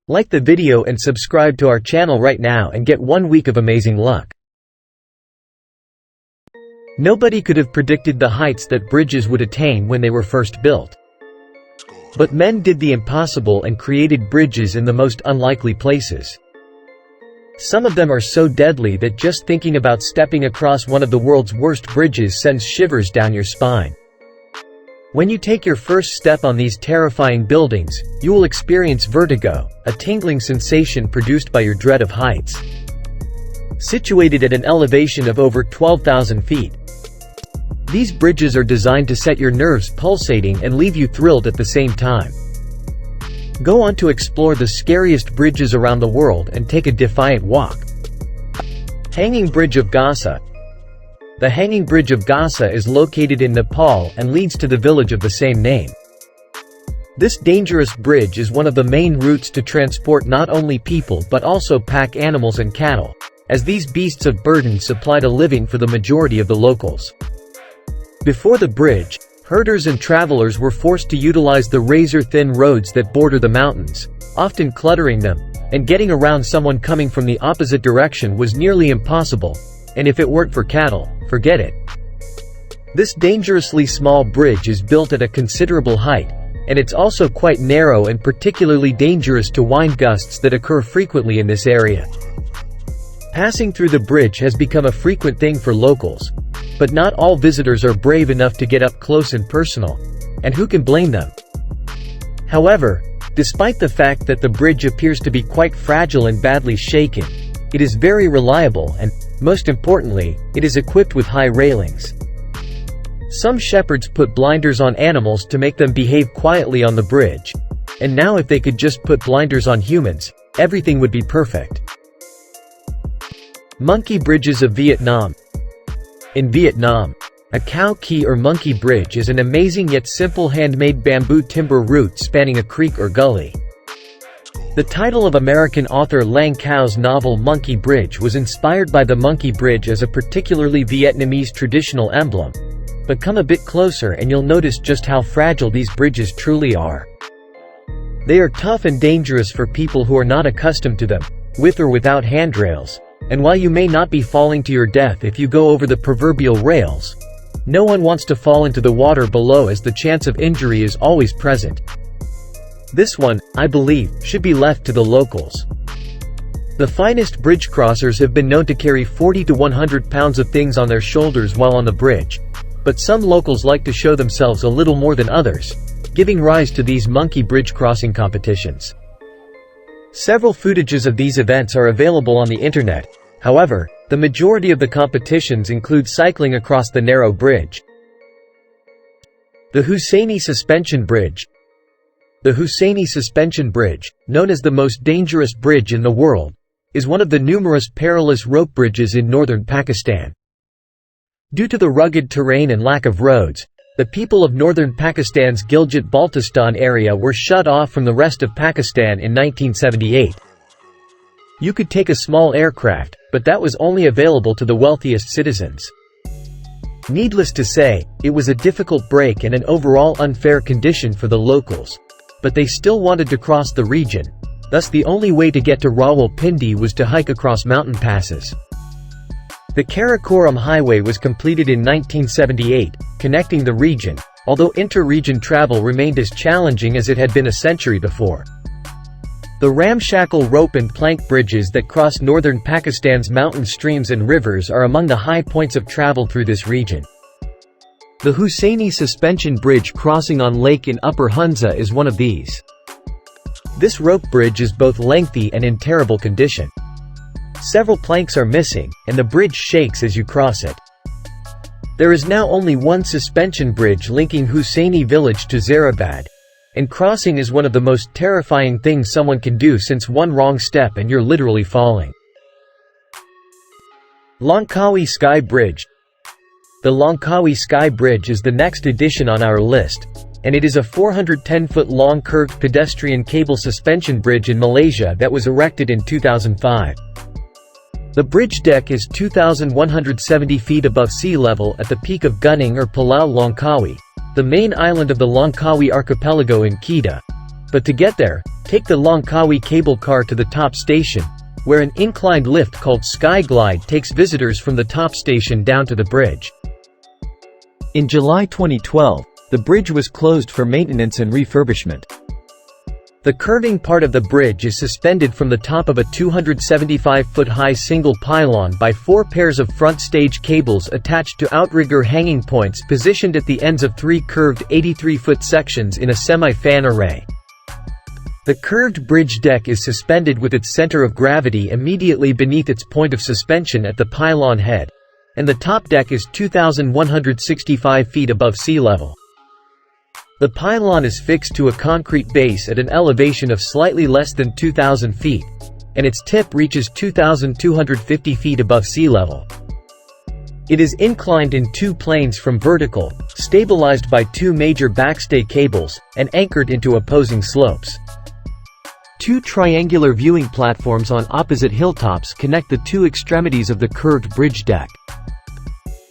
Like the video and subscribe to our channel right now and get 1 week of amazing luck. Nobody could have predicted the heights that bridges would attain when they were first built. But men did the impossible and created bridges in the most unlikely places. Some of them are so deadly that just thinking about stepping across one of the world's worst bridges sends shivers down your spine. When you take your first step on these terrifying buildings, you will experience vertigo, a tingling sensation produced by your dread of heights. Situated at an elevation of over 12,000 feet. These bridges are designed to set your nerves pulsating and leave you thrilled at the same time. Go on to explore the scariest bridges around the world and take a defiant walk. Hanging Bridge of GHASA. The Hanging Bridge of GHASA is located in Nepal and leads to the village of the same name. This dangerous bridge is one of the main routes to transport not only people but also pack animals and cattle, as these beasts of burden supplied a living for the majority of the locals. Before the bridge, herders and travelers were forced to utilize the razor-thin roads that border the mountains, often cluttering them, and getting around someone coming from the opposite direction was nearly impossible, and if it weren't for cattle, forget it. This dangerously small bridge is built at a considerable height, and it's also quite narrow and particularly dangerous to wind gusts that occur frequently in this area. Passing through the bridge has become a frequent thing for locals, but not all visitors are brave enough to get up close and personal, and who can blame them? However, despite the fact that the bridge appears to be quite fragile and badly shaken, it is very reliable and, most importantly, it is equipped with high railings. Some shepherds put blinders on animals to make them behave quietly on the bridge, and now if they could just put blinders on humans, everything would be perfect. Monkey Bridges of Vietnam. In Vietnam, a cow key or monkey bridge is an amazing yet simple handmade bamboo timber route spanning a creek or gully. The title of American author LANGKAWI's novel Monkey Bridge was inspired by the monkey bridge as a particularly Vietnamese traditional emblem. But come a bit closer and you'll notice just how fragile these bridges truly are. They are tough and dangerous for people who are not accustomed to them, with or without handrails, and while you may not be falling to your death if you go over the proverbial rails, no one wants to fall into the water below as the chance of injury is always present. This one, I believe, should be left to the locals. The finest bridge crossers have been known to carry 40 to 100 pounds of things on their shoulders while on the bridge, but some locals like to show themselves a little more than others, giving rise to these monkey bridge crossing competitions. Several footages of these events are available on the internet, however, the majority of the competitions include cycling across the narrow bridge. The Husseini Suspension Bridge. The Husseini Suspension Bridge, known as the most dangerous bridge in the world, is one of the numerous perilous rope bridges in northern Pakistan. Due to the rugged terrain and lack of roads, the people of northern Pakistan's Gilgit-Baltistan area were shut off from the rest of Pakistan in 1978. You could take a small aircraft, but that was only available to the wealthiest citizens. Needless to say, it was a difficult break and an overall unfair condition for the locals. But they still wanted to cross the region, thus the only way to get to Rawalpindi was to hike across mountain passes. The Karakoram Highway was completed in 1978, connecting the region, although inter-region travel remained as challenging as it had been a century before. The ramshackle rope and plank bridges that cross northern Pakistan's mountain streams and rivers are among the high points of travel through this region. The Husseini Suspension Bridge crossing on Lake in Upper Hunza is one of these. This rope bridge is both lengthy and in terrible condition. Several planks are missing, and the bridge shakes as you cross it. There is now only one suspension bridge linking Husseini village to Zarabad, and crossing is one of the most terrifying things someone can do since one wrong step and you're literally falling. LANGKAWI Sky Bridge. The LANGKAWI Sky Bridge is the next addition on our list, and it is a 410-foot-long curved pedestrian cable suspension bridge in Malaysia that was erected in 2005. The bridge deck is 2,170 feet above sea level at the peak of Gunung or Pulau Langkawi, the main island of the Langkawi archipelago in Kedah. But to get there, take the LANGKAWI cable car to the top station, where an inclined lift called SKYGLIDE takes visitors from the top station down to the bridge. In July 2012, the bridge was closed for maintenance and refurbishment. The curving part of the bridge is suspended from the top of a 275-foot-high single pylon by 4 pairs of front stage cables attached to outrigger hanging points positioned at the ends of 3 curved 83-foot sections in a semi-fan array. The curved bridge deck is suspended with its center of gravity immediately beneath its point of suspension at the pylon head, and the top deck is 2,165 feet above sea level. The pylon is fixed to a concrete base at an elevation of slightly less than 2,000 feet, and its tip reaches 2,250 feet above sea level. It is inclined in 2 planes from vertical, stabilized by 2 major backstay cables, and anchored into opposing slopes. 2 triangular viewing platforms on opposite hilltops connect the 2 extremities of the curved bridge deck.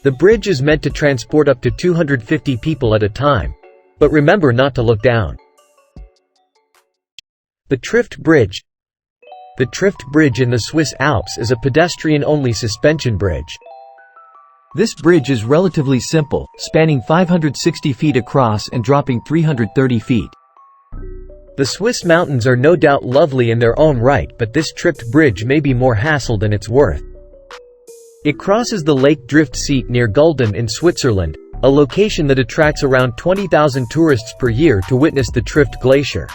The bridge is meant to transport up to 250 people at a time, but remember not to look down. The TRIFT bridge. The TRIFT bridge in the Swiss Alps is a pedestrian-only suspension bridge. This bridge is relatively simple, spanning 560 feet across and dropping 330 feet. The Swiss mountains are no doubt lovely in their own right, but this TRIFT bridge may be more hassle than it's worth. It crosses the Lake Drift Seat near Gulden in Switzerland, a location that attracts around 20,000 tourists per year to witness the TRIFT glacier.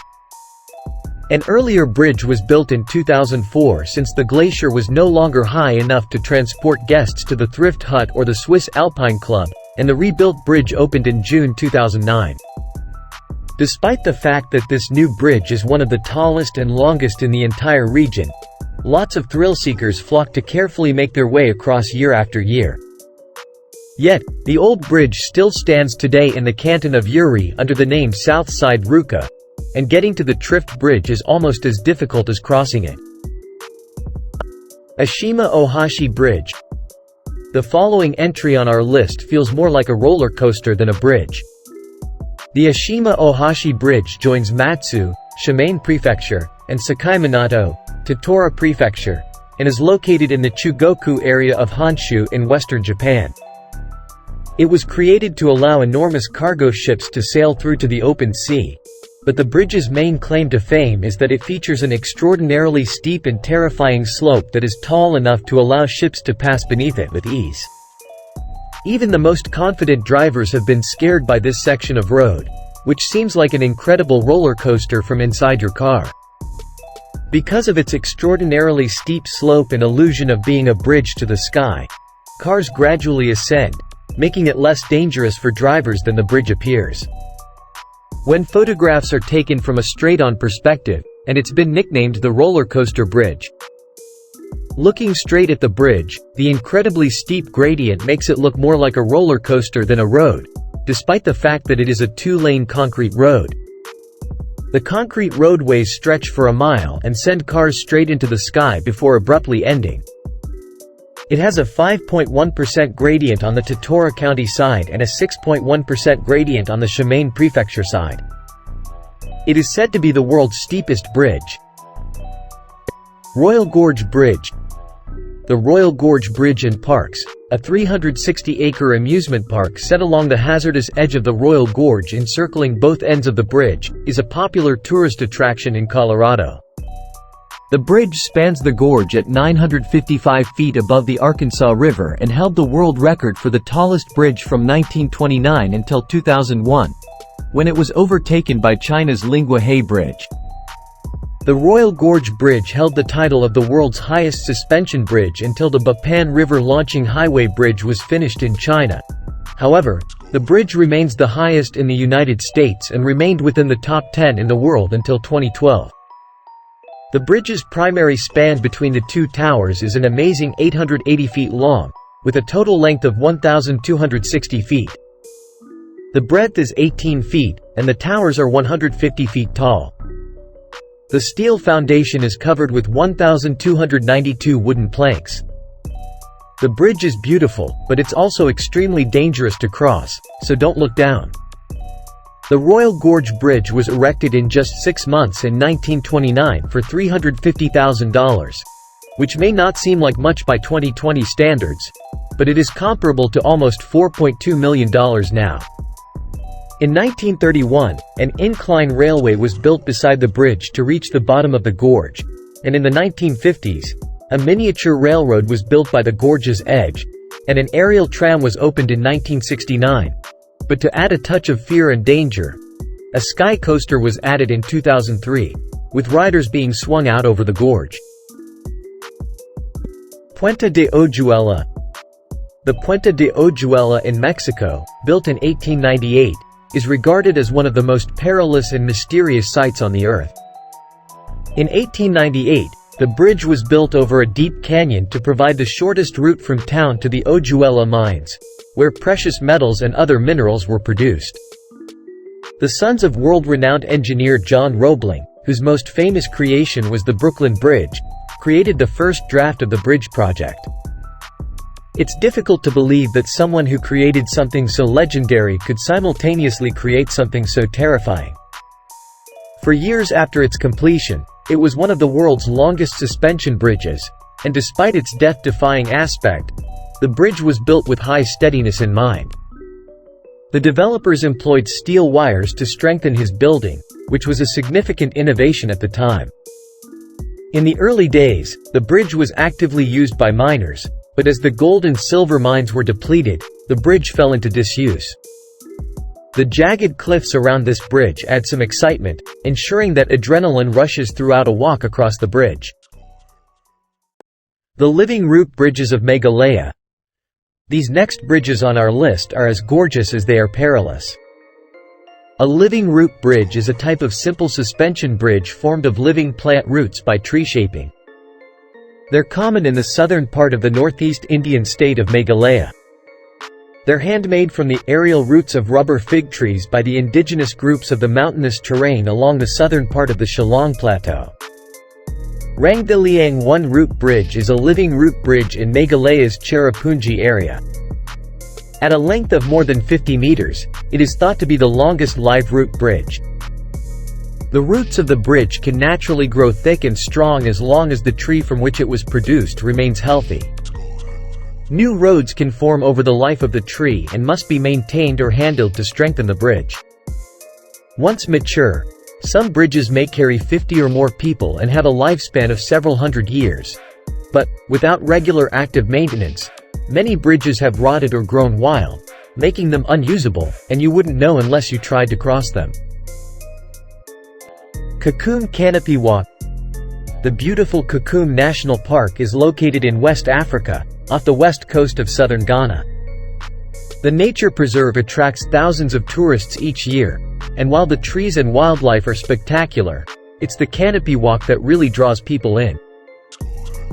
An earlier bridge was built in 2004 since the glacier was no longer high enough to transport guests to the Thrift Hut or the Swiss Alpine Club, and the rebuilt bridge opened in June 2009. Despite the fact that this new bridge is one of the tallest and longest in the entire region, lots of thrill-seekers flock to carefully make their way across year after year. Yet, the old bridge still stands today in the canton of Uri under the name Southside Ruka, and getting to the TRIFT bridge is almost as difficult as crossing it. ESHIMA OHASHI Bridge. The following entry on our list feels more like a roller coaster than a bridge. The ESHIMA OHASHI Bridge joins Matsu, Shimane Prefecture, and Sakaiminato, Tottori Prefecture, and is located in the Chugoku area of Honshu in western Japan. It was created to allow enormous cargo ships to sail through to the open sea, but the bridge's main claim to fame is that it features an extraordinarily steep and terrifying slope that is tall enough to allow ships to pass beneath it with ease. Even the most confident drivers have been scared by this section of road, which seems like an incredible roller coaster from inside your car. Because of its extraordinarily steep slope and illusion of being a bridge to the sky, cars gradually ascend, making it less dangerous for drivers than the bridge appears. When photographs are taken from a straight-on perspective, and it's been nicknamed the roller coaster bridge. Looking straight at the bridge, the incredibly steep gradient makes it look more like a roller coaster than a road, despite the fact that it is a 2-lane concrete road. The concrete roadways stretch for a mile and send cars straight into the sky before abruptly ending. It has a 5.1% gradient on the Tottori County side and a 6.1% gradient on the Shimane Prefecture side. It is said to be the world's steepest bridge. Royal Gorge Bridge. The Royal Gorge Bridge and Parks, a 360-acre amusement park set along the hazardous edge of the Royal Gorge encircling both ends of the bridge, is a popular tourist attraction in Colorado. The bridge spans the gorge at 955 feet above the Arkansas River and held the world record for the tallest bridge from 1929 until 2001, when it was overtaken by China's Lingguahe Bridge. The Royal Gorge Bridge held the title of the world's highest suspension bridge until the Bapan River Launching Highway Bridge was finished in China. However, the bridge remains the highest in the United States and remained within the top 10 in the world until 2012. The bridge's primary span between the two towers is an amazing 880 feet long, with a total length of 1,260 feet. The breadth is 18 feet, and the towers are 150 feet tall. The steel foundation is covered with 1,292 wooden planks. The bridge is beautiful, but it's also extremely dangerous to cross, so don't look down. The Royal Gorge Bridge was erected in just 6 months in 1929 for $350,000, which may not seem like much by 2020 standards, but it is comparable to almost $4.2 million now. In 1931, an incline railway was built beside the bridge to reach the bottom of the gorge, and in the 1950s, a miniature railroad was built by the gorge's edge, and an aerial tram was opened in 1969. But to add a touch of fear and danger, a sky coaster was added in 2003, with riders being swung out over the gorge. Puente de Oyuela. The Puente de Oyuela in Mexico, built in 1898, is regarded as one of the most perilous and mysterious sights on the earth. In 1898, the bridge was built over a deep canyon to provide the shortest route from town to the Oyuela mines, where precious metals and other minerals were produced. The sons of world-renowned engineer John Roebling, whose most famous creation was the Brooklyn Bridge, created the first draft of the bridge project. It's difficult to believe that someone who created something so legendary could simultaneously create something so terrifying. For years after its completion, it was one of the world's longest suspension bridges, and despite its death-defying aspect, the bridge was built with high steadiness in mind. The developers employed steel wires to strengthen his building, which was a significant innovation at the time. In the early days, the bridge was actively used by miners, but as the gold and silver mines were depleted, the bridge fell into disuse. The jagged cliffs around this bridge add some excitement, ensuring that adrenaline rushes throughout a walk across the bridge. The living root bridges of Meghalaya. These next bridges on our list are as gorgeous as they are perilous. A living root bridge is a type of simple suspension bridge formed of living plant roots by tree shaping. They're common in the southern part of the northeast Indian state of Meghalaya. They're handmade from the aerial roots of rubber fig trees by the indigenous groups of the mountainous terrain along the southern part of the Shillong Plateau. Rangdaliang 1 Root Bridge is a living root bridge in Meghalaya's Cherrapunji area. At a length of more than 50 meters, it is thought to be the longest live root bridge. The roots of the bridge can naturally grow thick and strong as long as the tree from which it was produced remains healthy. New roads can form over the life of the tree and must be maintained or handled to strengthen the bridge. Once mature, some bridges may carry 50 or more people and have a lifespan of several hundred years. But, without regular active maintenance, many bridges have rotted or grown wild, making them unusable, and you wouldn't know unless you tried to cross them. KAKUM Canopy Walk. The beautiful KAKUM National Park is located in West Africa, off the west coast of southern Ghana. The nature preserve attracts thousands of tourists each year, and while the trees and wildlife are spectacular, it's the canopy walk that really draws people in.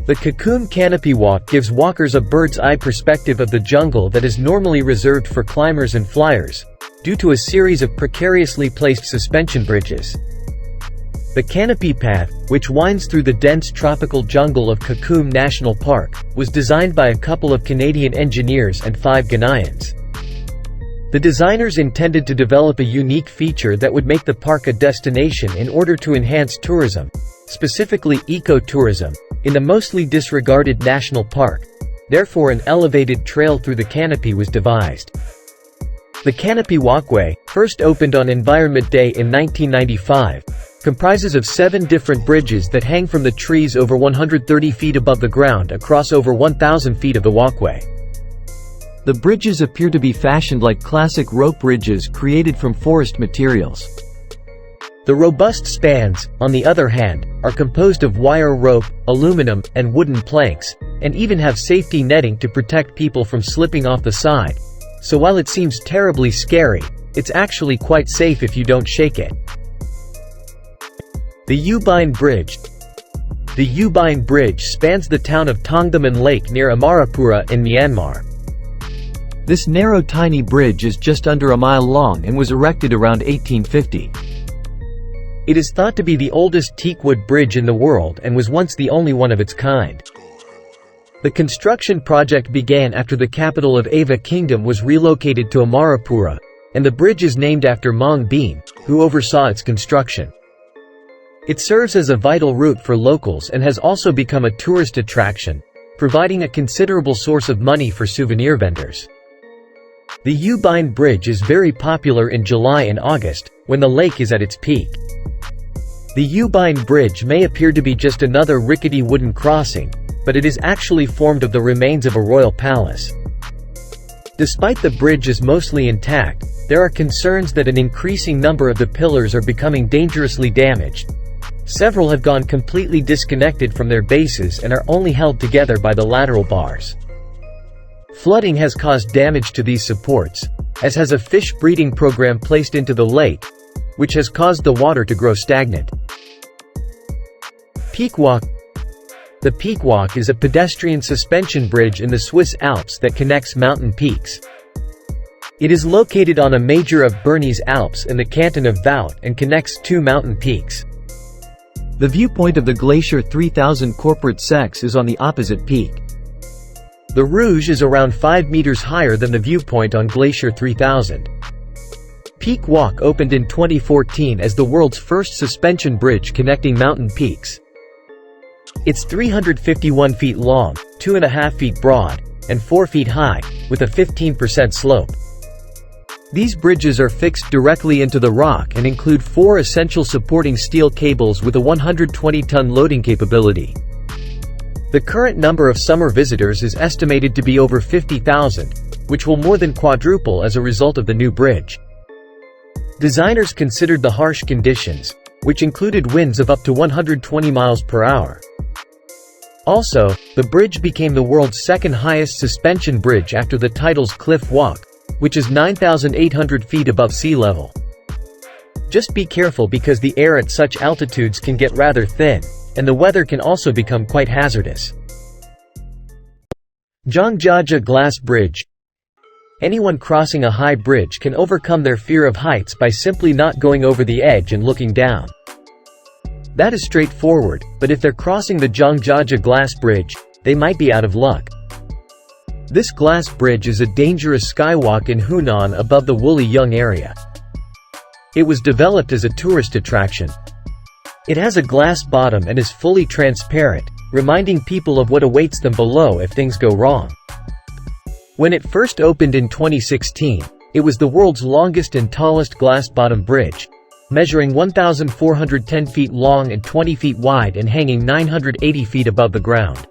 The KAKUM Canopy Walk gives walkers a bird's-eye perspective of the jungle that is normally reserved for climbers and flyers, due to a series of precariously placed suspension bridges. The canopy path, which winds through the dense tropical jungle of KAKUM National Park, was designed by a couple of Canadian engineers and 5 Ghanaians. The designers intended to develop a unique feature that would make the park a destination in order to enhance tourism, specifically ecotourism, in the mostly disregarded national park. Therefore, an elevated trail through the canopy was devised. The Canopy Walkway, first opened on Environment Day in 1995, comprises of 7 different bridges that hang from the trees over 130 feet above the ground across over 1,000 feet of the walkway. The bridges appear to be fashioned like classic rope bridges created from forest materials. The robust spans, on the other hand, are composed of wire rope, aluminum, and wooden planks, and even have safety netting to protect people from slipping off the side. So while it seems terribly scary, it's actually quite safe if you don't shake it. The Ubine Bridge. The Ubine Bridge spans the town of Tongdaman Lake near Amarapura in Myanmar. This narrow tiny bridge is just under a mile long and was erected around 1850. It is thought to be the oldest teakwood bridge in the world and was once the only one of its kind. The construction project began after the capital of Ava Kingdom was relocated to Amarapura, and the bridge is named after Maung Bean, who oversaw its construction. It serves as a vital route for locals and has also become a tourist attraction, providing a considerable source of money for souvenir vendors. The Ubine Bridge is very popular in July and August, when the lake is at its peak. The Ubine Bridge may appear to be just another rickety wooden crossing, but it is actually formed of the remains of a royal palace. Despite the bridge is mostly intact, there are concerns that an increasing number of the pillars are becoming dangerously damaged. Several have gone completely disconnected from their bases and are only held together by the lateral bars. Flooding has caused damage to these supports, as has a fish breeding program placed into the lake, which has caused the water to grow stagnant. Peak Walk. The Peak Walk is a pedestrian suspension bridge in the Swiss Alps that connects mountain peaks. It is located on a major of Bernese Alps in the canton of Vaud and connects two mountain peaks. The viewpoint of the Glacier 3000 Corporate Sex is on the opposite peak. The Rouge is around 5 meters higher than the viewpoint on Glacier 3000. Peak Walk opened in 2014 as the world's first suspension bridge connecting mountain peaks. It's 351 feet long, 2.5 feet broad, and 4 feet high, with a 15% slope. These bridges are fixed directly into the rock and include 4 essential supporting steel cables with a 120-ton loading capability. The current number of summer visitors is estimated to be over 50,000, which will more than quadruple as a result of the new bridge. Designers considered the harsh conditions, which included winds of up to 120 miles per hour. Also, the bridge became the world's second highest suspension bridge after the title's Cliff Walk, which is 9,800 feet above sea level. Just be careful because the air at such altitudes can get rather thin, and the weather can also become quite hazardous. Zhangjiajie Glass Bridge. Anyone crossing a high bridge can overcome their fear of heights by simply not going over the edge and looking down. That is straightforward, but if they're crossing the Zhangjiajie Glass Bridge, they might be out of luck. This glass bridge is a dangerous skywalk in Hunan above the Wuliyang area. It was developed as a tourist attraction. It has a glass bottom and is fully transparent, reminding people of what awaits them below if things go wrong. When it first opened in 2016, it was the world's longest and tallest glass-bottom bridge, measuring 1,410 feet long and 20 feet wide and hanging 980 feet above the ground.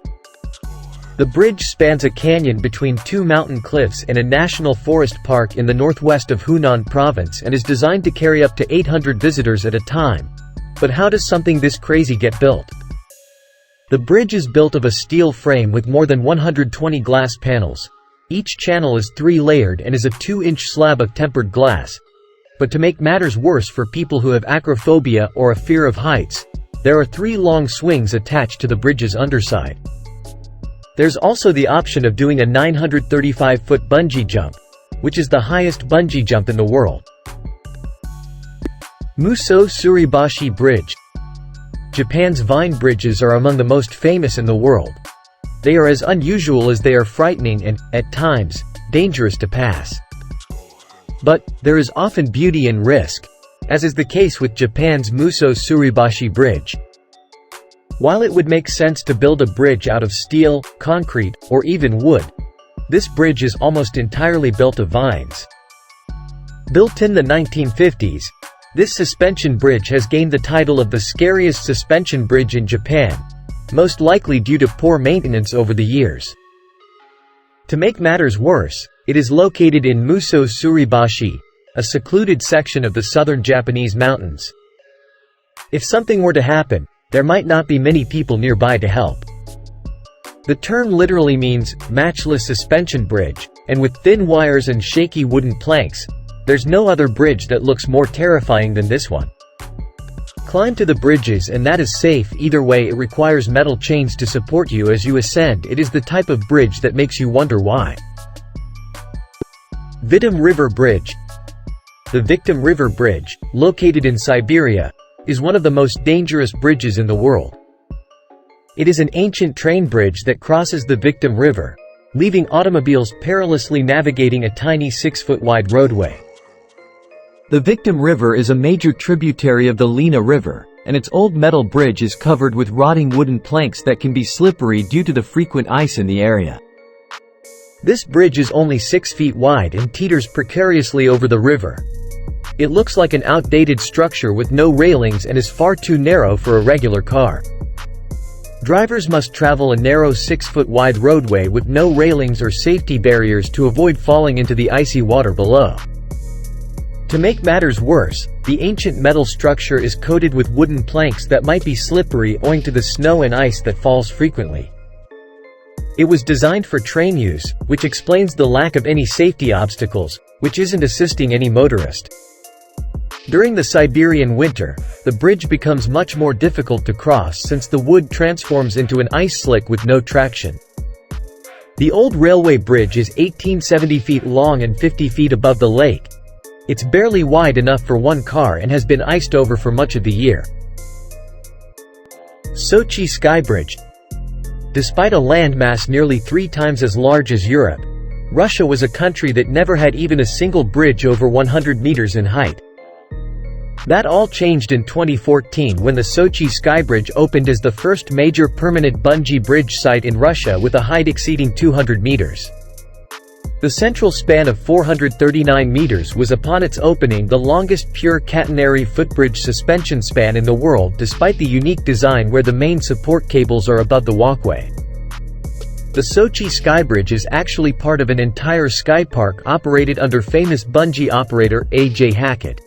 The bridge spans a canyon between two mountain cliffs and a national forest park in the northwest of Hunan province and is designed to carry up to 800 visitors at a time. But how does something this crazy get built? The bridge is built of a steel frame with more than 120 glass panels. Each channel is 3-layered and is a 2-inch slab of tempered glass. But to make matters worse for people who have acrophobia or a fear of heights, there are 3 long swings attached to the bridge's underside. There's also the option of doing a 935-foot bungee jump, which is the highest bungee jump in the world. MUSOU TSURIBASHI Bridge. Japan's vine bridges are among the most famous in the world. They are as unusual as they are frightening and, at times, dangerous to pass. But there is often beauty in risk, as is the case with Japan's MUSOU TSURIBASHI Bridge. While it would make sense to build a bridge out of steel, concrete, or even wood, this bridge is almost entirely built of vines. Built in the 1950s, this suspension bridge has gained the title of the scariest suspension bridge in Japan, most likely due to poor maintenance over the years. To make matters worse, it is located in MUSOU TSURIBASHI, a secluded section of the southern Japanese mountains. If something were to happen, there might not be many people nearby to help. The term literally means matchless suspension bridge, and with thin wires and shaky wooden planks, there's no other bridge that looks more terrifying than this one. Climb to the bridges and that is safe either way. It requires metal chains to support you as you ascend. It is the type of bridge that makes you wonder why. VITIM River Bridge. The Victim River Bridge, located in Siberia, is one of the most dangerous bridges in the world. It is an ancient train bridge that crosses the Victim River, leaving automobiles perilously navigating a tiny 6-foot wide roadway. The VITIM River is a major tributary of the Lena River, and its old metal bridge is covered with rotting wooden planks that can be slippery due to the frequent ice in the area. This bridge is only 6 feet wide and teeters precariously over the river. It looks like an outdated structure with no railings and is far too narrow for a regular car. Drivers must travel a narrow 6-foot wide roadway with no railings or safety barriers to avoid falling into the icy water below. To make matters worse, the ancient metal structure is coated with wooden planks that might be slippery owing to the snow and ice that falls frequently. It was designed for train use, which explains the lack of any safety obstacles, which isn't assisting any motorist. During the Siberian winter, the bridge becomes much more difficult to cross since the wood transforms into an ice slick with no traction. The old railway bridge is 1870 feet long and 50 feet above the lake. It's barely wide enough for one car and has been iced over for much of the year. SOCHI SKYBRIDGE. Despite a landmass nearly 3 times as large as Europe, Russia was a country that never had even a single bridge over 100 meters in height. That all changed in 2014 when the SOCHI SKYBRIDGE opened as the first major permanent bungee bridge site in Russia with a height exceeding 200 meters. The central span of 439 meters was upon its opening the longest pure catenary footbridge suspension span in the world despite the unique design where the main support cables are above the walkway. The SOCHI SKYBRIDGE is actually part of an entire sky park operated under famous bungee operator A.J. Hackett.